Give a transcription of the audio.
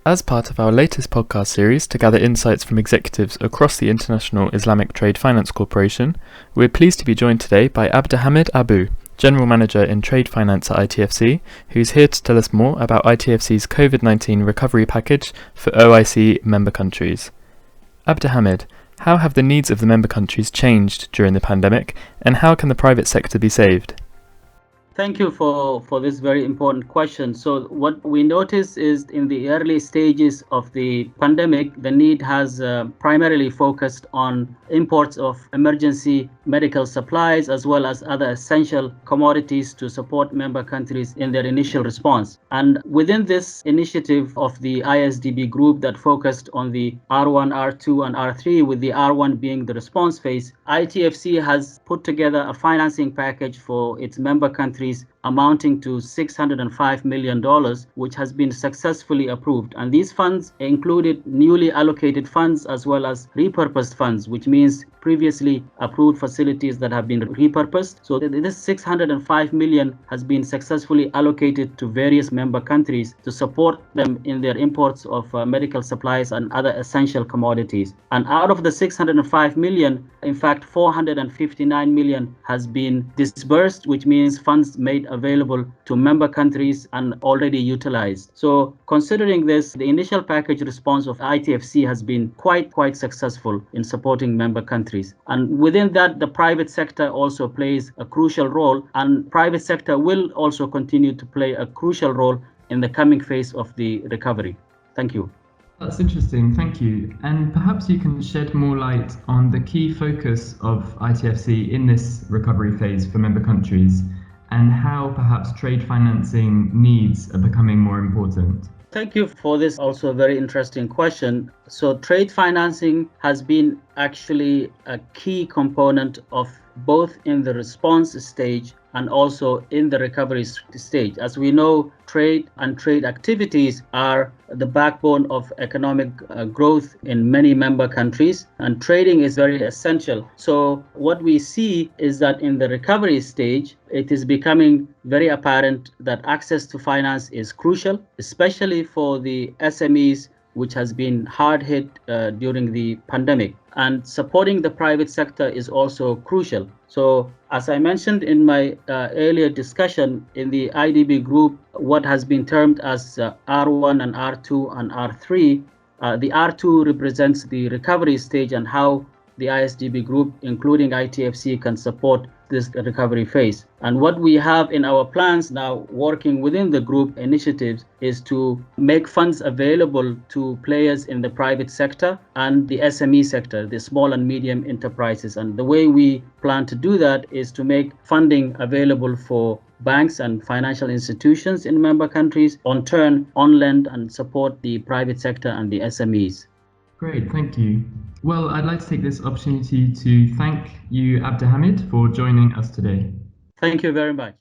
As part of our latest podcast series to gather insights from executives across the International Islamic Trade Finance Corporation, we're pleased to be joined today by Abdihamid Abu, General Manager in Trade Finance at ITFC, who's here to tell us more about ITFC's COVID-19 recovery package for OIC member countries. Abdihamid, how have the needs of the member countries changed during the pandemic, and how can the private sector be saved? Thank you for this very important question. So what we notice is in the early stages of the pandemic, the need has primarily focused on imports of emergency medical supplies as well as other essential commodities to support member countries in their initial response. And within this initiative of the ISDB group that focused on the R1, R2, and R3, with the R1 being the response phase, ITFC has put together a financing package for its member countries amounting to $605 million, which has been successfully approved. And these funds included newly allocated funds as well as repurposed funds, which means previously approved facilities that have been repurposed. So this 605 million has been successfully allocated to various member countries to support them in their imports of medical supplies and other essential commodities. And out of the 605 million, in fact, 459 million has been disbursed, which means funds made available to member countries and already utilized. So considering this, the initial package response of ITFC has been quite successful in supporting member countries. And within that, the private sector also plays a crucial role, and private sector will also continue to play a crucial role in the coming phase of the recovery. Thank you. That's interesting, thank you. And perhaps you can shed more light on the key focus of ITFC in this recovery phase for member countries, and how perhaps trade financing needs are becoming more important. Thank you for this also very interesting question. So trade financing has been actually a key component of both in the response stage and also in the recovery stage. As we know, trade and trade activities are the backbone of economic growth in many member countries, and trading is very essential. So what we see is that in the recovery stage, it is becoming very apparent that access to finance is crucial, especially for the SMEs, which has been hard hit during the pandemic. And supporting the private sector is also crucial. So as I mentioned in my earlier discussion, in the IDB group, what has been termed as R1 and R2 and R3, the R2 represents the recovery stage and how the ISDB group, including ITFC, can support this recovery phase. And what we have in our plans now, working within the group initiatives, is to make funds available to players in the private sector and the SME sector, the small and medium enterprises. And the way we plan to do that is to make funding available for banks and financial institutions in member countries, on turn, on lend and support the private sector and the SMEs. Great, thank you. Well, I'd like to take this opportunity to thank you, Abdihamid, for joining us today. Thank you very much.